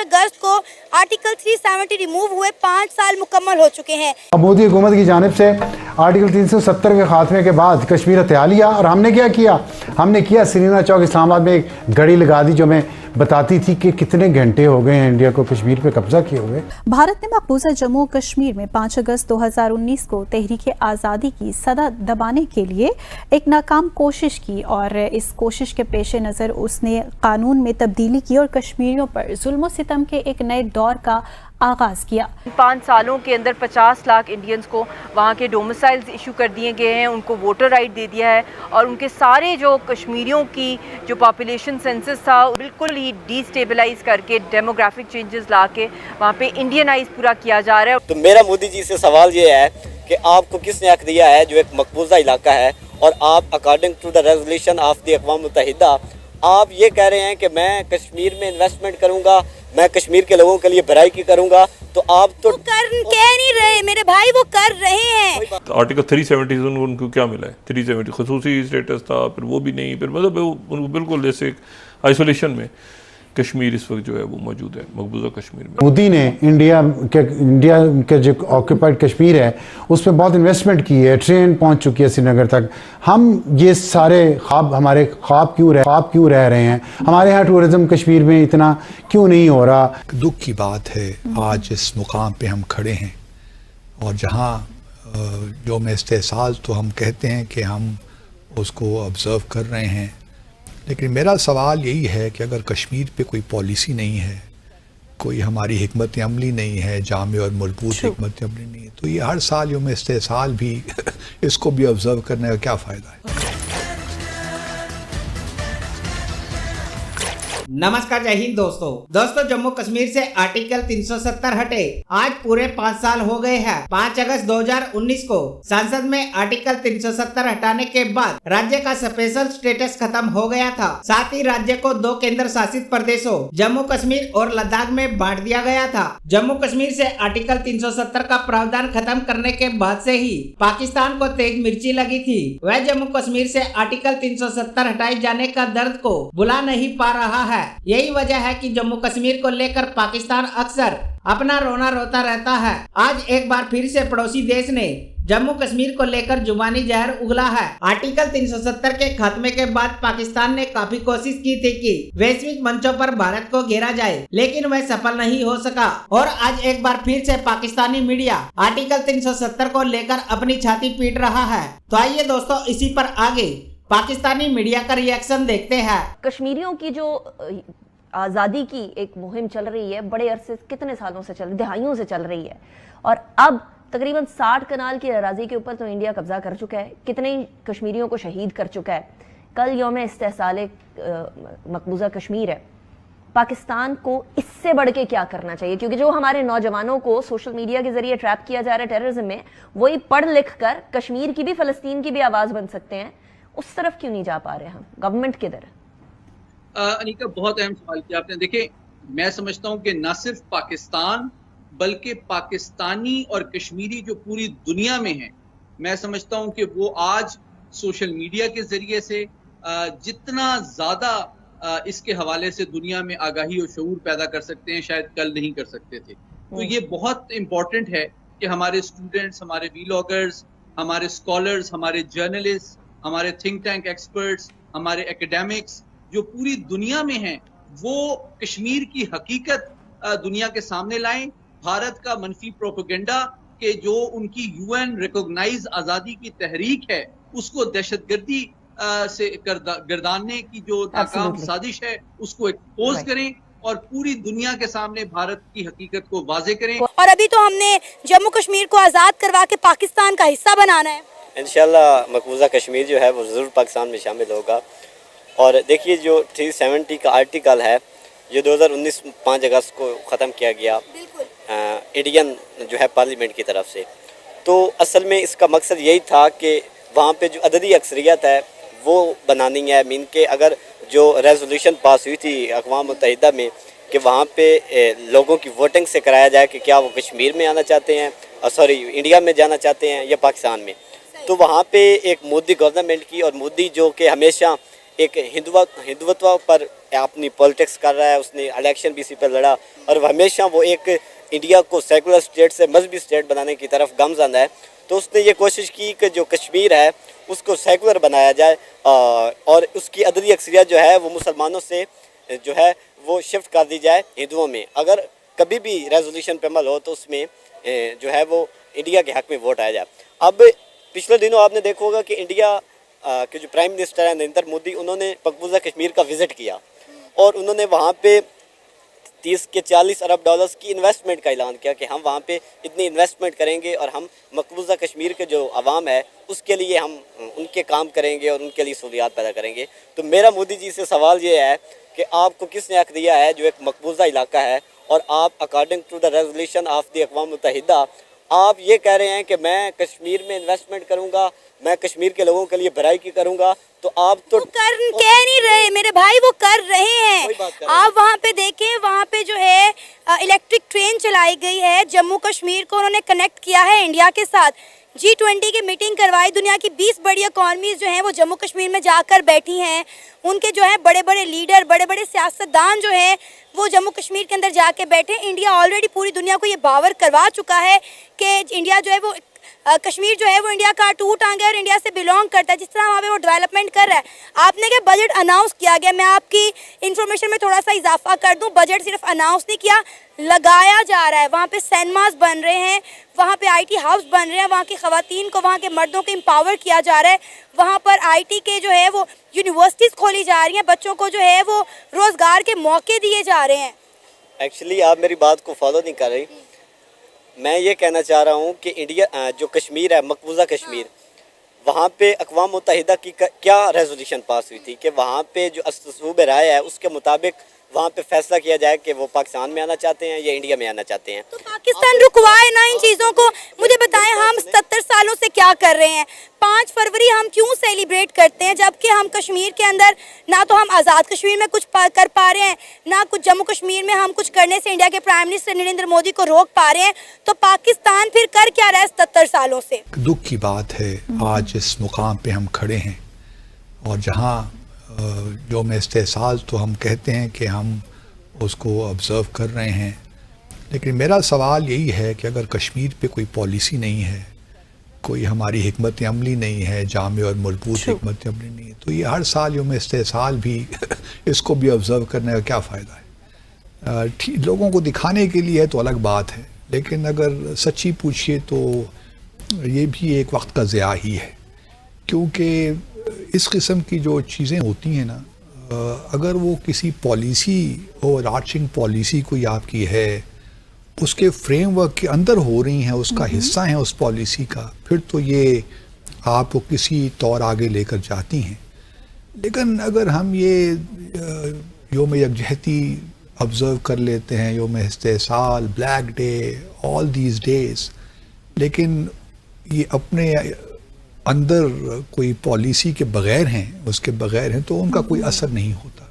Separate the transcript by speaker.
Speaker 1: अगस्त को article 370 remove हुए 5 साल मुकम्मल हो चुके हैं।
Speaker 2: मोदी हुकूमत की जानिब से आर्टिकल 370 के खात्मे के बाद कश्मीर हथिया लिया और हमने क्या किया, हमने किया श्रीनगर चौक इस्लामाबाद में एक घड़ी लगा दी जो मैं बताती थी कि कितने घंटे हो गए हैं इंडिया को कश्मीर पे कब्जा किए हुए।
Speaker 3: भारत ने मकबूजा जम्मू कश्मीर में 5 अगस्त 2019 को तहरीक आज़ादी की सदा दबाने के लिए एक नाकाम कोशिश की और इस कोशिश के पेश नज़र उसने कानून में तब्दीली की और कश्मीरियों पर जुल्म सितम के एक नए दौर का आगाज़ किया।
Speaker 4: 5 सालों के अंदर 50 लाख इंडियंस को वहाँ के डोमिसाइल्स इशू कर दिए गए हैं, उनको वोटर राइट दे दिया है और उनके सारे जो कश्मीरियों की जो पॉपुलेशन सेंसस था बिल्कुल ही डिस्टेबलाइज करके डेमोग्राफिक चेंजेस ला के वहाँ पे इंडियनाइज पूरा किया जा रहा है।
Speaker 5: तो मेरा मोदी जी से सवाल ये है कि आपको किसने हक दिया है जो एक मकबूजा इलाका है और आप according to the resolution of the अक़वाम मुत्तहिदा आप ये कह रहे हैं कि मैं कश्मीर में इन्वेस्टमेंट करूंगा, मैं कश्मीर के लोगों के लिए भलाई की करूंगा, तो आप तो
Speaker 1: कह नहीं रहे मेरे भाई, वो कर रहे हैं।
Speaker 6: आर्टिकल 370 उनको क्या मिला है, 370 खसूसी स्टेटस था, फिर वो भी नहीं, फिर मतलब उनको बिल्कुल जैसे एक आइसोलेशन में कश्मीर इस वक्त जो है वो मौजूद है, मकबूजा कश्मीर में।
Speaker 2: मोदी ने इंडिया के जो ऑक्यूपाइड कश्मीर है उस पर बहुत इन्वेस्टमेंट की है, ट्रेन पहुंच चुकी है श्रीनगर तक। हम ये सारे ख्वाब हमारे ख्वाब क्यों रह रहे हैं, हमारे यहाँ टूरिज्म कश्मीर में इतना क्यों नहीं हो रहा।
Speaker 7: दुख की बात है आज इस मुकाम पे हम खड़े हैं और जहाँ यौम इस्तेहसाल तो हम कहते हैं कि हम उसको ऑब्ज़र्व कर रहे हैं, लेकिन मेरा सवाल यही है कि अगर कश्मीर पे कोई पॉलिसी नहीं है, कोई हमारी हिकमत अमली नहीं है, जामे और मजबूत हिकमत अमली नहीं है, तो ये हर साल यौम इस्तेहसाल भी इसको भी ऑब्ज़र्व करने का क्या फ़ायदा है।
Speaker 8: नमस्कार, जय हिंद दोस्तों जम्मू कश्मीर से आर्टिकल 370 हटे आज पूरे 5 साल हो गए हैं। 5 अगस्त 2019 को संसद में आर्टिकल 370 हटाने के बाद राज्य का स्पेशल स्टेटस खत्म हो गया था। साथ ही राज्य को 2 केंद्र शासित प्रदेशों जम्मू कश्मीर और लद्दाख में बांट दिया गया था। जम्मू कश्मीर से आर्टिकल 370 का प्रावधान खत्म करने के बाद से ही पाकिस्तान को तेज मिर्ची लगी थी। वह जम्मू कश्मीर से आर्टिकल 370 हटाए जाने का दर्द को बुला नहीं पा रहा है। यही वजह है कि जम्मू कश्मीर को लेकर पाकिस्तान अक्सर अपना रोना रोता रहता है। आज एक बार फिर से पड़ोसी देश ने जम्मू कश्मीर को लेकर जुबानी जहर उगला है। आर्टिकल 370 के खात्मे के बाद पाकिस्तान ने काफी कोशिश की थी कि वैश्विक मंचों पर भारत को घेरा जाए, लेकिन वह सफल नहीं हो सका और आज एक बार फिर से पाकिस्तानी मीडिया आर्टिकल 370 को लेकर अपनी छाती पीट रहा है। तो आइए दोस्तों इसी पर आगे पाकिस्तानी मीडिया का रिएक्शन देखते हैं।
Speaker 4: कश्मीरियों की जो आज़ादी की एक मुहिम चल रही है, बड़े अरसे कितने सालों से दहाइयों से चल रही है और अब तकरीबन 60 कनाल की अराजी के ऊपर तो इंडिया कब्जा कर चुका है, कितने ही कश्मीरियों को शहीद कर चुका है। कल यौम इस्तेहसाल मकबूजा कश्मीर है। पाकिस्तान को इससे बढ़ के क्या करना चाहिए, क्योंकि जो हमारे नौजवानों को सोशल मीडिया के जरिए ट्रैप किया जा रहा है टेररिज्म में, वही पढ़ लिख कर कश्मीर की भी फ़लस्तीन की भी आवाज़ बन सकते हैं। उस तरफ क्यों नहीं जा पा रहे हम, गवर्नमेंट किधर है?
Speaker 9: अनिका, बहुत अहम सवाल किया आपने। देखिए, मैं समझता हूं कि न सिर्फ पाकिस्तान बल्कि पाकिस्तानी और कश्मीरी जो पूरी दुनिया में है, मैं समझता हूं कि वो आज सोशल मीडिया के जरिए से जितना ज़्यादा इसके हवाले से दुनिया में आगाही और शऊर पैदा कर सकते हैं, शायद कल नहीं कर सकते थे। तो ये बहुत इम्पोर्टेंट है कि हमारे स्टूडेंट्स, हमारे व्लॉगर्स, हमारे स्कॉलर्स, हमारे जर्नलिस्ट, हमारे थिंक टैंक एक्सपर्ट्स, हमारे एकेडमिक्स जो पूरी दुनिया में हैं, वो कश्मीर की हकीकत दुनिया के सामने लाएं। भारत का मनफी प्रोपेगेंडा के जो उनकी यूएन रिकॉग्नाइज आज़ादी की तहरीक है, उसको दहशतगर्दी से गर्दानने की जो नाकाम साजिश है, उसको एक्सपोज करें और पूरी दुनिया के सामने भारत की हकीकत को वाजे करें।
Speaker 1: और अभी तो हमने जम्मू कश्मीर को आज़ाद करवा के पाकिस्तान का हिस्सा बनाना है।
Speaker 5: इंशाल्लाह मकबूजा कश्मीर जो है वो ज़रूर पाकिस्तान में शामिल होगा। और देखिए, जो 370 का आर्टिकल है जो 2019 5 अगस्त को ख़त्म किया गया इंडियन जो है पार्लियामेंट की तरफ से, तो असल में इसका मकसद यही था कि वहाँ पे जो अददी अक्सरियत है वो बनानी है। मीन के अगर जो रेजोल्यूशन पास हुई थी अक़वाम मुत्तहिदा में कि वहाँ पे लोगों की वोटिंग से कराया जाए कि क्या वो कश्मीर में आना चाहते हैं, इंडिया में जाना चाहते हैं या पाकिस्तान में, तो वहाँ पे एक मोदी गवर्नमेंट की, और मोदी जो कि हमेशा एक हिंदुत्व पर अपनी पॉलिटिक्स कर रहा है। उसने इलेक्शन भी इसी पर लड़ा और हमेशा वो एक इंडिया को सेकुलर स्टेट से मजहबी स्टेट बनाने की तरफ गामजन है। तो उसने ये कोशिश की कि जो कश्मीर है उसको सेकुलर बनाया जाए और उसकी अददी अक्सरियत जो है वो मुसलमानों से जो है वो शिफ्ट कर दी जाए हिंदुओं में। अगर कभी भी रेजोल्यूशन पे अमल हो तो उसमें जो है वो इंडिया के हक में वोट आया जाए। अब पिछले दिनों आपने देखा होगा कि इंडिया के जो प्राइम मिनिस्टर है नरेंद्र मोदी, उन्होंने मकबूजा कश्मीर का विज़िट किया और उन्होंने वहाँ पे 30 के 40 अरब डॉलर्स की इन्वेस्टमेंट का ऐलान किया कि हम वहाँ पे इतनी इन्वेस्टमेंट करेंगे और हम मकबूजा कश्मीर के जो आवाम है उसके लिए हम उनके काम करेंगे और उनके लिए सहूलियात पैदा करेंगे। तो मेरा मोदी जी से सवाल ये है कि आपको किसने हक दिया है जो एक मकबूजा इलाका है और आप according to the resolution of the अक़वाम मुत्तहिदा आप ये कह रहे हैं कि मैं कश्मीर में इन्वेस्टमेंट करूँगा, मैं कश्मीर के लोगों के लिए भलाई की करूँगा। तो आप तो
Speaker 1: कह नहीं रहे मेरे भाई, वो कर रहे हैं। आप वहाँ पे देखें, वहाँ पे जो है इलेक्ट्रिक ट्रेन चलाई गई है, जम्मू कश्मीर को उन्होंने कनेक्ट किया है इंडिया के साथ। G20 की मीटिंग करवाई, दुनिया की 20 बड़ी इकॉनमीज जो हैं वो जम्मू कश्मीर में जाकर बैठी हैं। उनके जो है बड़े बड़े लीडर, बड़े बड़े सियासतदान जो हैं वो जम्मू कश्मीर के अंदर जाके बैठे। इंडिया ऑलरेडी पूरी दुनिया को ये बावर करवा चुका है कि इंडिया जो है वो कश्मीर जो है वो इंडिया का टूट आंगे और इंडिया से बिलोंग करता है। जिस तरह वहाँ पे वो डेवलपमेंट कर रहा है, आपने क्या बजट अनाउंस किया गया। मैं आपकी इन्फॉर्मेशन में थोड़ा सा इजाफा कर दूं, बजट सिर्फ अनाउंस नहीं किया, लगाया जा रहा है। वहाँ पे सिनेमास बन रहे हैं, वहाँ पे IT हाउस बन रहे हैं, वहाँ की ख़वातीन को, वहाँ के मर्दों को एम्पावर किया जा रहा है। वहाँ पर IT के जो है वो यूनिवर्सिटीज़ खोली जा रही हैं, बच्चों को जो है वो रोज़गार के मौके दिए जा रहे हैं।
Speaker 5: एक्चुअली आप मेरी बात को फॉलो नहीं कर रही। मैं ये कहना चाह रहा हूँ कि इंडिया जो कश्मीर है, मकबूजा कश्मीर, वहाँ पे अक़वाम मुत्तहिदा की क्या रेजोल्यूशन पास हुई थी कि वहाँ पे जो सूबे राय है उसके मुताबिक वहाँ पे फैसला किया जाए कि वो पाकिस्तान में आना चाहते हैं या इंडिया में आना चाहते हैं।
Speaker 1: तो पाकिस्तान रुकवाए ना इन चीज़ों को। मुझे बताएं, हम 70 सालों से क्या कर रहे हैं? 5 फरवरी हम क्यों सेलिब्रेट करते हैं जबकि हम कश्मीर के अंदर ना तो हम आज़ाद कश्मीर में कुछ कर पा रहे हैं, ना कुछ जम्मू कश्मीर में हम कुछ करने से इंडिया के प्राइम मिनिस्टर नरेंद्र मोदी को रोक पा रहे हैं। तो पाकिस्तान फिर कर क्या रहा है 70 सालों से?
Speaker 7: दुख की बात है आज इस मुकाम पे हम खड़े हैं और जहाँ यौम इस्तेसाल तो हम कहते हैं कि हम उसको ऑब्ज़र्व कर रहे हैं, लेकिन मेरा सवाल यही है कि अगर कश्मीर पे कोई पॉलिसी नहीं है, कोई हमारी हिकमत अमली नहीं है, जामे और मजबूत हिकमत अमली नहीं है, तो ये हर साल यौम इस्तेसाल भी इसको भी ऑब्ज़र्व करने का क्या फ़ायदा है? लोगों को दिखाने के लिए है तो अलग बात है, लेकिन अगर सच्ची पूछिए तो ये भी एक वक्त का ज़िया ही है। क्योंकि इस किस्म की जो चीज़ें होती हैं ना, अगर वो किसी पॉलिसी और आर्चिंग पॉलिसी कोई आपकी है, उसके फ्रेमवर्क के अंदर हो रही हैं, उसका हिस्सा है उस पॉलिसी का, फिर तो ये आपको किसी तौर आगे लेकर जाती हैं। लेकिन अगर हम ये योम यकजहती ऑब्ज़र्व कर लेते हैं, Youm Istehsal, black day, all these days, लेकिन ये अपने अंदर कोई पॉलिसी के बगैर हैं, उसके बगैर हैं, तो उनका कोई असर नहीं होता।